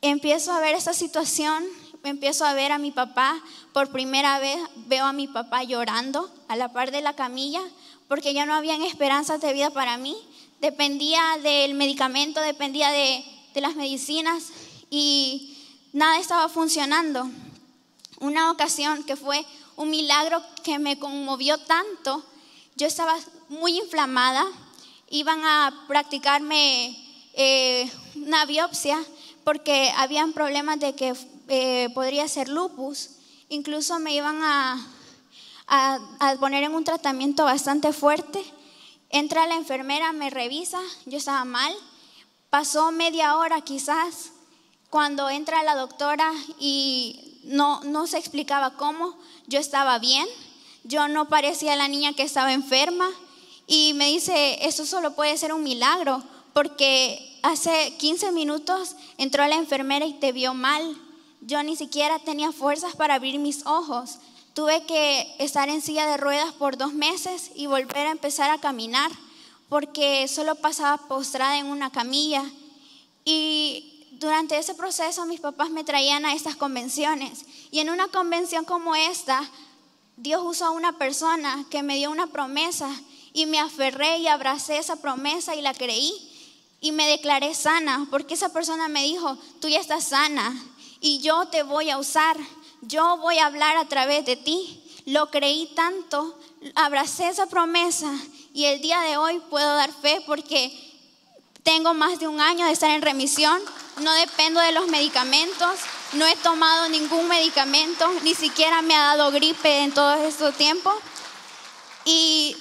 Empiezo a ver esa situación, empiezo a ver a mi papá, por primera vez veo a mi papá llorando a la par de la camilla, porque ya no habían esperanzas de vida para mí, dependía del medicamento, dependía de las medicinas y nada estaba funcionando. Una ocasión que fue un milagro que me conmovió tanto, yo estaba muy inflamada, iban a practicarme una biopsia porque habían problemas de que podría ser lupus. Incluso me iban a poner en un tratamiento bastante fuerte. Entra la enfermera, me revisa, yo estaba mal. Pasó media hora quizás cuando entra la doctora y no se explicaba cómo. Yo estaba bien, yo no parecía la niña que estaba enferma. Y me dice, eso solo puede ser un milagro, porque hace 15 minutos entró la enfermera y te vio mal. Yo ni siquiera tenía fuerzas para abrir mis ojos. Tuve que estar en silla de ruedas por 2 meses y volver a empezar a caminar, porque solo pasaba postrada en una camilla. Y durante ese proceso mis papás me traían a estas convenciones. Y en una convención como esta, Dios usó a una persona que me dio una promesa. Y me aferré y abracé esa promesa y la creí y me declaré sana, porque esa persona me dijo, tú ya estás sana y yo te voy a usar, yo voy a hablar a través de ti. Lo creí tanto, abracé esa promesa y el día de hoy puedo dar fe porque tengo más de 1 año de estar en remisión, no dependo de los medicamentos, no he tomado ningún medicamento, ni siquiera me ha dado gripe en todo este tiempo. Y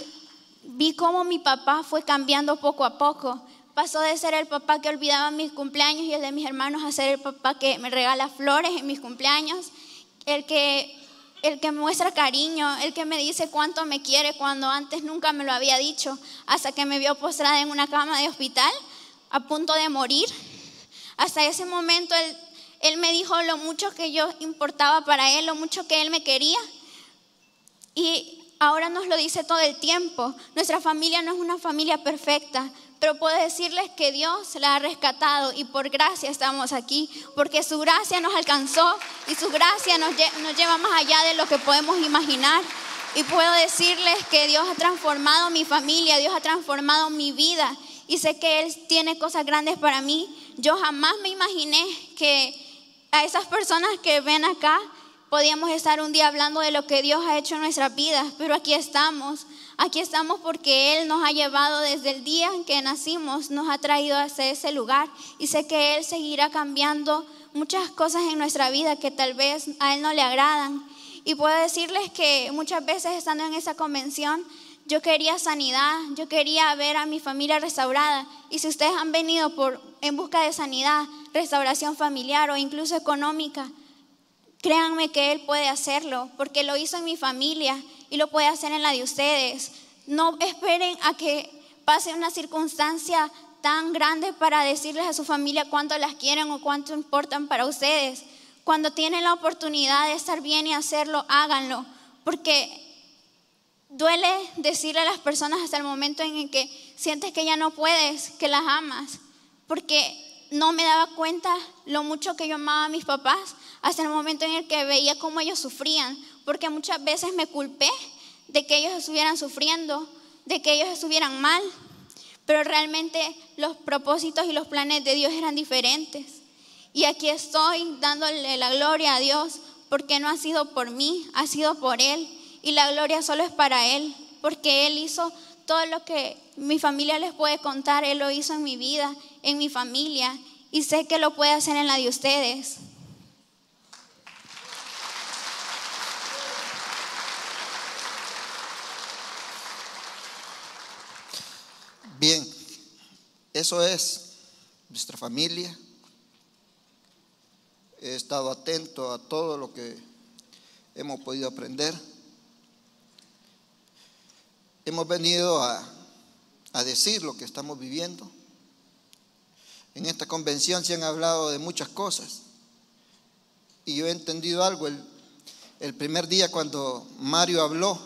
vi cómo mi papá fue cambiando poco a poco. Pasó de ser el papá que olvidaba mis cumpleaños y el de mis hermanos a ser el papá que me regala flores en mis cumpleaños, el que me muestra cariño, el que me dice cuánto me quiere cuando antes nunca me lo había dicho, hasta que me vio postrada en una cama de hospital a punto de morir. Hasta ese momento él me dijo lo mucho que yo importaba para él, lo mucho que él me quería. Y ahora nos lo dice todo el tiempo. Nuestra familia no es una familia perfecta, pero puedo decirles que Dios la ha rescatado y por gracia estamos aquí, porque su gracia nos alcanzó y su gracia nos lleva más allá de lo que podemos imaginar. Y puedo decirles que Dios ha transformado mi familia, Dios ha transformado mi vida y sé que Él tiene cosas grandes para mí. Yo jamás me imaginé que a esas personas que ven acá podíamos estar un día hablando de lo que Dios ha hecho en nuestras vidas, pero aquí estamos porque Él nos ha llevado desde el día en que nacimos, nos ha traído hacia ese lugar y sé que Él seguirá cambiando muchas cosas en nuestra vida que tal vez a Él no le agradan. Y puedo decirles que muchas veces estando en esa convención, yo quería sanidad, yo quería ver a mi familia restaurada. Y si ustedes han venido en busca de sanidad, restauración familiar o incluso económica, créanme que Él puede hacerlo, porque lo hizo en mi familia y lo puede hacer en la de ustedes. No esperen a que pase una circunstancia tan grande para decirles a su familia cuánto las quieren o cuánto importan para ustedes. Cuando tienen la oportunidad de estar bien y hacerlo, háganlo, porque duele decirle a las personas hasta el momento en el que sientes que ya no puedes, que las amas, porque no me daba cuenta lo mucho que yo amaba a mis papás hasta el momento en el que veía cómo ellos sufrían, porque muchas veces me culpé de que ellos estuvieran sufriendo, de que ellos estuvieran mal, pero realmente los propósitos y los planes de Dios eran diferentes. Y aquí estoy dándole la gloria a Dios, porque no ha sido por mí, ha sido por Él, y la gloria solo es para Él, porque Él hizo todo lo que mi familia les puede contar. Él lo hizo en mi vida, en mi familia, y sé que lo puede hacer en la de ustedes. Bien, eso es nuestra familia. He estado atento a todo lo que hemos podido aprender. Hemos venido a decir lo que estamos viviendo. En esta convención se han hablado de muchas cosas. Y yo he entendido algo. El primer día cuando Mario habló,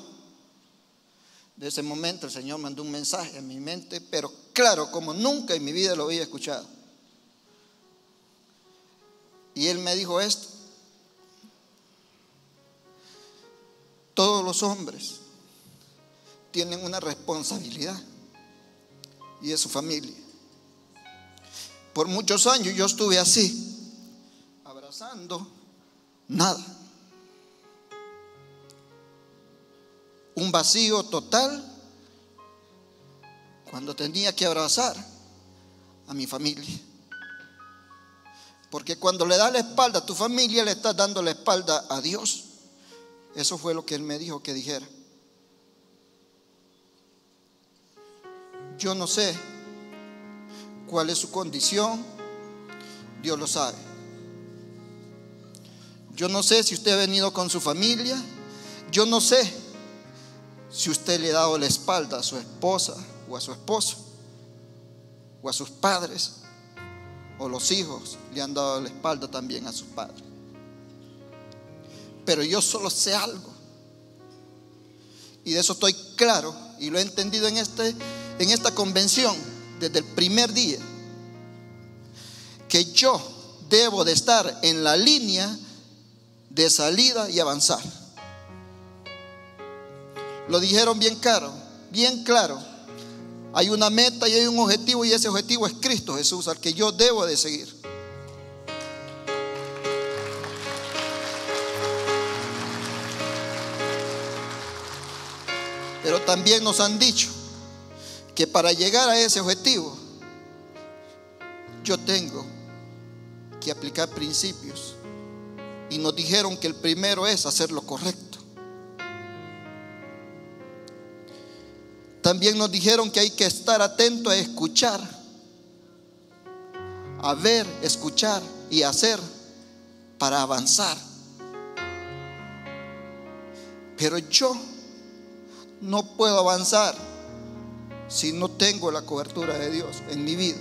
de ese momento el Señor mandó un mensaje en mi mente, pero claro, como nunca en mi vida lo había escuchado. Y Él me dijo esto: todos los hombres tienen una responsabilidad, y es su familia. Por muchos años yo estuve así, abrazando nada, un vacío total, cuando tenía que abrazar a mi familia. Porque cuando le das la espalda a tu familia, le estás dando la espalda a Dios. Eso fue lo que Él me dijo que dijera. Yo no sé cuál es su condición, Dios lo sabe. Yo no sé si usted ha venido con su familia. Yo no sé si usted le ha dado la espalda a su esposa o a su esposo o a sus padres, o los hijos le han dado la espalda también a sus padres. Pero yo solo sé algo, y de eso estoy claro, y lo he entendido en esta convención desde el primer día, que yo debo de estar en la línea de salida y avanzar. Lo dijeron bien claro, bien claro. Hay una meta y hay un objetivo, y ese objetivo es Cristo Jesús, al que yo debo de seguir. Pero también nos han dicho que para llegar a ese objetivo yo tengo que aplicar principios, y nos dijeron que el primero es hacer lo correcto. También nos dijeron que hay que estar atento a escuchar, a ver, escuchar y hacer para avanzar. Pero yo no puedo avanzar si no tengo la cobertura de Dios en mi vida.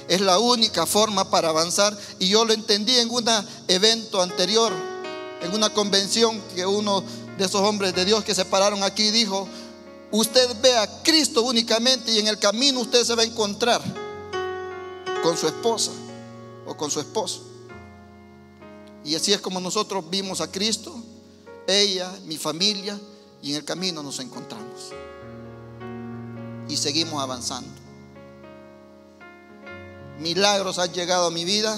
Es la única forma para avanzar, y yo lo entendí en un evento anterior, en una convención, que uno de esos hombres de Dios que se pararon aquí dijo: usted ve a Cristo únicamente, y en el camino usted se va a encontrar con su esposa o con su esposo. Y así es como nosotros vimos a Cristo, ella, mi familia, y en el camino nos encontramos y seguimos avanzando. Milagros han llegado a mi vida,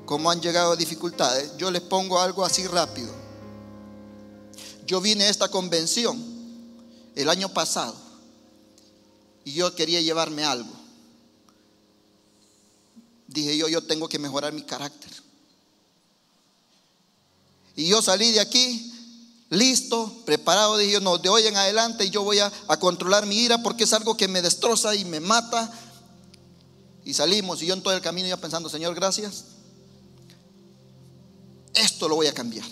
como han llegado dificultades. Yo les pongo algo así rápido. Yo vine a esta convención el año pasado y yo quería llevarme algo. Dije yo tengo que mejorar mi carácter. Y yo salí de aquí listo, preparado. Dije yo, no, de hoy en adelante yo voy a controlar mi ira, porque es algo que me destroza y me mata. Y salimos, y yo en todo el camino iba pensando: Señor, gracias, esto lo voy a cambiar.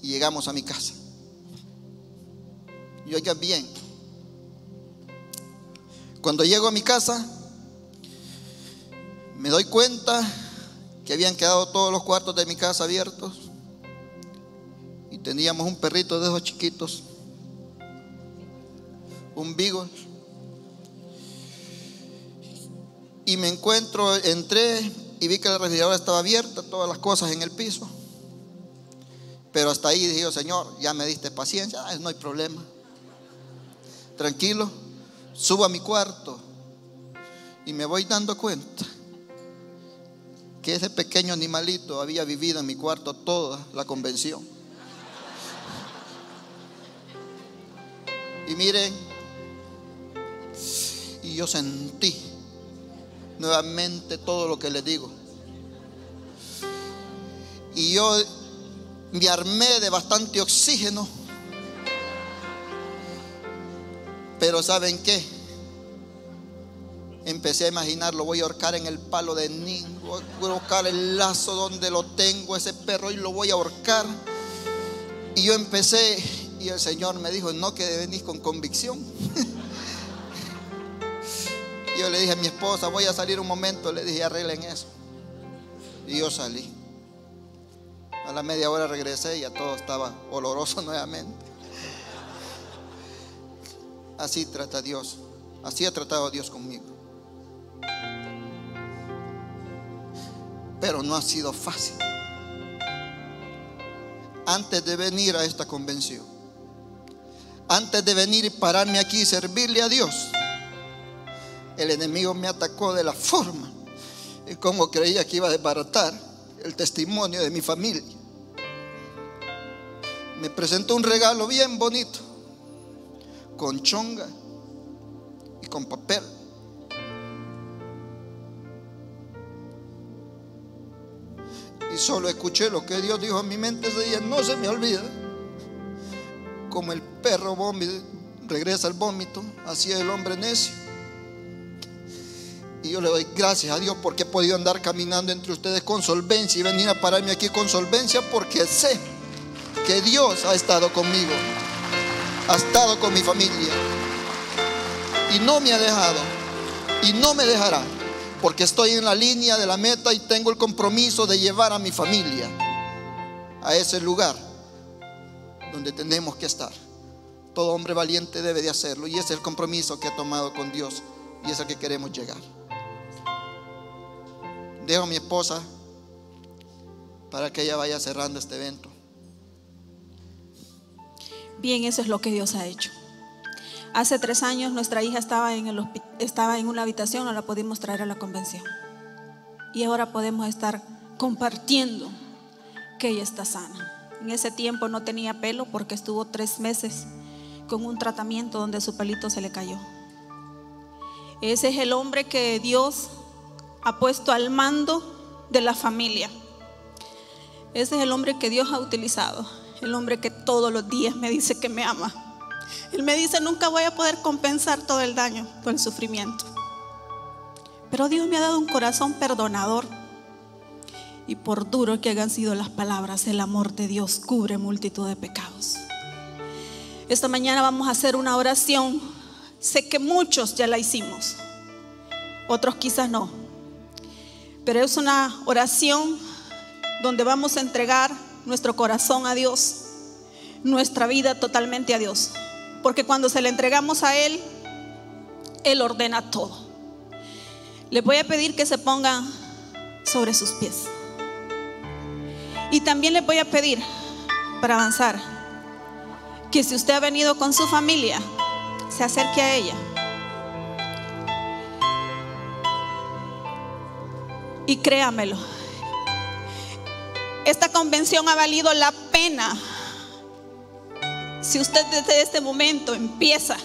Y llegamos a mi casa. Y oigan bien, cuando llego a mi casa, me doy cuenta que habían quedado todos los cuartos de mi casa abiertos y teníamos un perrito de esos chiquitos, un beagle. Y me encuentro, entré y vi que la refrigeradora estaba abierta, todas las cosas en el piso. Pero hasta ahí dije yo, Señor, ya me diste paciencia, no hay problema. Tranquilo, subo a mi cuarto y me voy dando cuenta que ese pequeño animalito había vivido en mi cuarto toda la convención. Y miren, y yo sentí nuevamente todo lo que les digo. Y yo me armé de bastante oxígeno. Pero ¿saben qué? Empecé a imaginar, lo voy a ahorcar en el palo de Nin, voy a ahorcar el lazo donde lo tengo, ese perro, y lo voy a ahorcar. Y yo empecé, y el Señor me dijo, no, que venís con convicción. Y yo le dije a mi esposa, voy a salir un momento, le dije, arreglen eso. Y yo salí. A la media hora regresé y ya todo estaba oloroso nuevamente. Así trata Dios, así ha tratado Dios conmigo. Pero no ha sido fácil. Antes de venir a esta convención, antes de venir y pararme aquí y servirle a Dios, el enemigo me atacó de la forma en cómo creía que iba a desbaratar el testimonio de mi familia. Me presentó un regalo bien bonito, con chonga y con papel. Y solo escuché lo que Dios dijo en mi mente ese día, no se me olvida. Como el perro regresa al vómito, así es el hombre necio. Y yo le doy gracias a Dios porque he podido andar caminando entre ustedes con solvencia y venir a pararme aquí con solvencia, porque sé que Dios ha estado conmigo, ha estado con mi familia y no me ha dejado y no me dejará, porque estoy en la línea de la meta y tengo el compromiso de llevar a mi familia a ese lugar donde tenemos que estar. Todo hombre valiente debe de hacerlo, y ese es el compromiso que he tomado con Dios y es el que queremos llegar. Dejo a mi esposa para que ella vaya cerrando este evento. Bien, eso es lo que Dios ha hecho. Hace 3 años nuestra hija estaba en una habitación, no la pudimos traer a la convención. Y ahora podemos estar compartiendo que ella está sana. En ese tiempo no tenía pelo porque estuvo 3 meses con un tratamiento donde su pelito se le cayó. Ese es el hombre que Dios ha puesto al mando de la familia. Ese es el hombre que Dios ha utilizado. El hombre que todos los días me dice que me ama. Él me dice, nunca voy a poder compensar todo el daño, todo el sufrimiento. Pero Dios me ha dado un corazón perdonador. Y por duro que hayan sido las palabras, el amor de Dios cubre multitud de pecados. Esta mañana vamos a hacer una oración. Sé que muchos ya la hicimos, otros quizás no. Pero es una oración donde vamos a entregar nuestro corazón a Dios, nuestra vida totalmente a Dios, porque cuando se le entregamos a Él, Él ordena todo. Les voy a pedir que se pongan sobre sus pies. Y también les voy a pedir, para avanzar, que si usted ha venido con su familia, se acerque a ella. Y créamelo, esta convención ha valido la pena. Si usted desde este momento empieza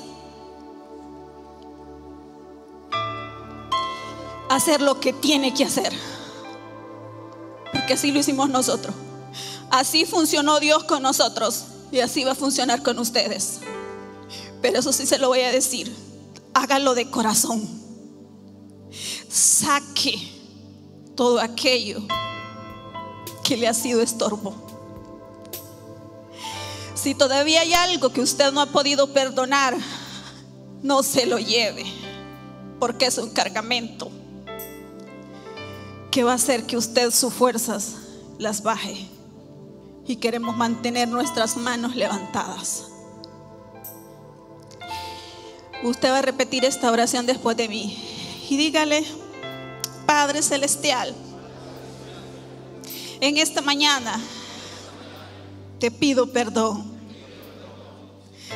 a hacer lo que tiene que hacer, porque así lo hicimos nosotros, así funcionó Dios con nosotros y así va a funcionar con ustedes. Pero eso sí se lo voy a decir, hágalo de corazón. Saque todo aquello que le ha sido estorbo. Si todavía hay algo que usted no ha podido perdonar, no se lo lleve, porque es un cargamento que va a hacer que usted sus fuerzas las baje. Y queremos mantener nuestras manos levantadas. Usted va a repetir esta oración después de mí y dígale: Padre Celestial, en esta mañana te pido perdón.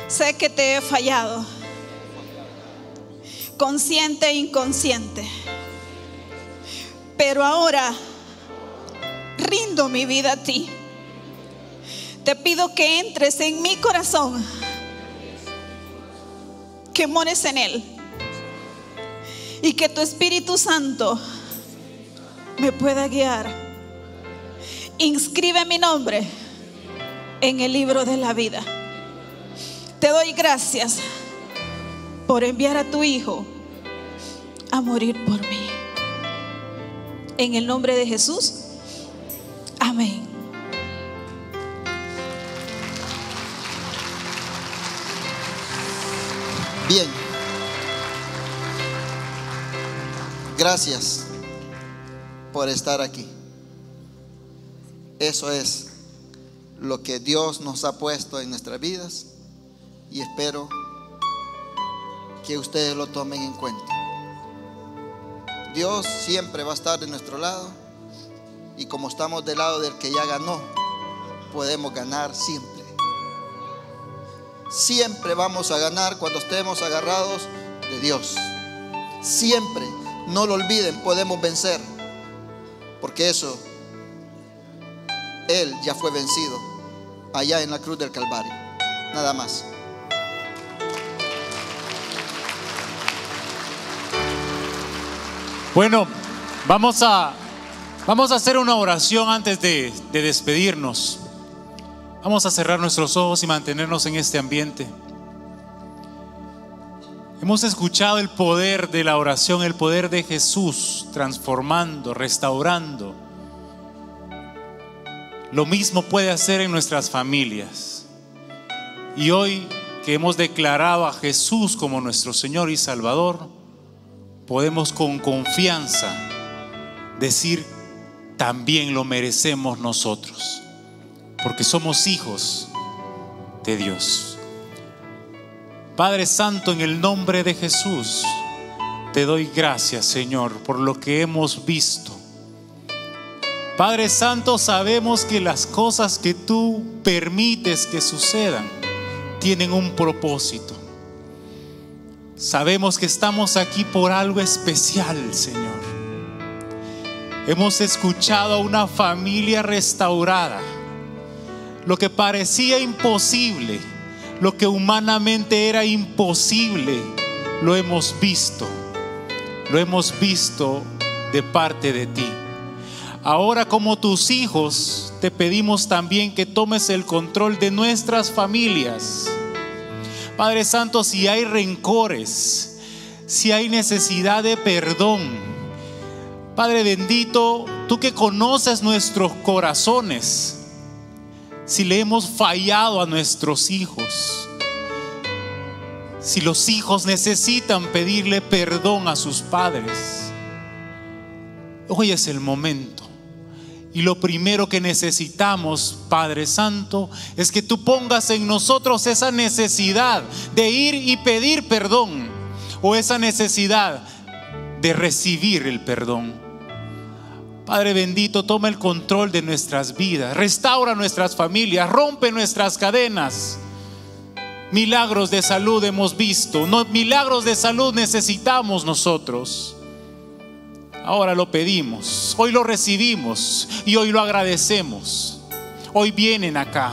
Sé que te he fallado, consciente e inconsciente, pero ahora rindo mi vida a ti. Te pido que entres en mi corazón, que mores en él, y que tu Espíritu Santo me pueda guiar. Inscribe mi nombre en el libro de la vida. Te doy gracias por enviar a tu Hijo a morir por mí. En el nombre de Jesús, amén. Bien, gracias por estar aquí. Eso es lo que Dios nos ha puesto en nuestras vidas, y espero que ustedes lo tomen en cuenta. Dios siempre va a estar de nuestro lado, y como estamos del lado del que ya ganó, podemos ganar siempre. Siempre vamos a ganar cuando estemos agarrados de Dios. Siempre, no lo olviden, podemos vencer, porque eso, Él ya fue vencido allá en la cruz del Calvario. Nada más. Bueno, vamos a hacer una oración antes de despedirnos. Vamos a cerrar nuestros ojos y mantenernos en este ambiente. Hemos escuchado el poder de la oración, el poder de Jesús transformando, restaurando. Lo mismo puede hacer en nuestras familias. Y hoy que hemos declarado a Jesús como nuestro Señor y Salvador, podemos con confianza decir: también lo merecemos nosotros, porque somos hijos de Dios. Padre Santo, en el nombre de Jesús, te doy gracias, Señor, por lo que hemos visto. Padre Santo, sabemos que las cosas que tú permites que sucedan tienen un propósito. Sabemos que estamos aquí por algo especial, Señor. Hemos escuchado a una familia restaurada. Lo que parecía imposible, lo que humanamente era imposible, lo hemos visto de parte de ti. Ahora, como tus hijos, te pedimos también que tomes el control de nuestras familias. Padre Santo, si hay rencores, si hay necesidad de perdón, Padre bendito, tú que conoces nuestros corazones, si le hemos fallado a nuestros hijos, si los hijos necesitan pedirle perdón a sus padres, hoy es el momento. Y lo primero que necesitamos, Padre Santo, es que tú pongas en nosotros esa necesidad de ir y pedir perdón, o esa necesidad de recibir el perdón. Padre bendito, toma el control de nuestras vidas, restaura nuestras familias, rompe nuestras cadenas. Milagros de salud hemos visto, milagros de salud necesitamos nosotros. Ahora lo pedimos, hoy lo recibimos y hoy lo agradecemos. Hoy vienen acá.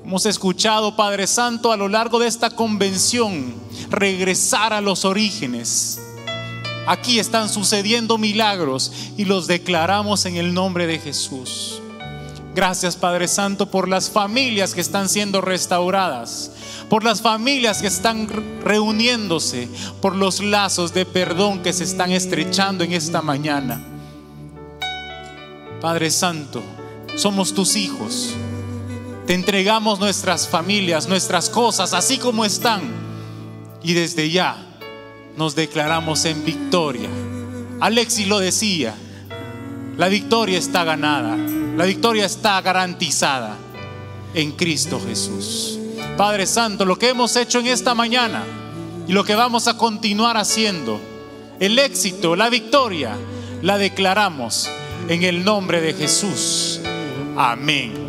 Hemos escuchado, Padre Santo, a lo largo de esta convención, regresar a los orígenes. Aquí están sucediendo milagros y los declaramos en el nombre de Jesús. Gracias, Padre Santo, por las familias que están siendo restauradas, por las familias que están reuniéndose, por los lazos de perdón que se están estrechando en esta mañana. Padre Santo, somos tus hijos. Te entregamos nuestras familias, nuestras cosas, así como están. Y desde ya nos declaramos en victoria. Alexis lo decía, la victoria está ganada, la victoria está garantizada en Cristo Jesús. Padre Santo, lo que hemos hecho en esta mañana y lo que vamos a continuar haciendo, el éxito, la victoria, la declaramos en el nombre de Jesús. Amén.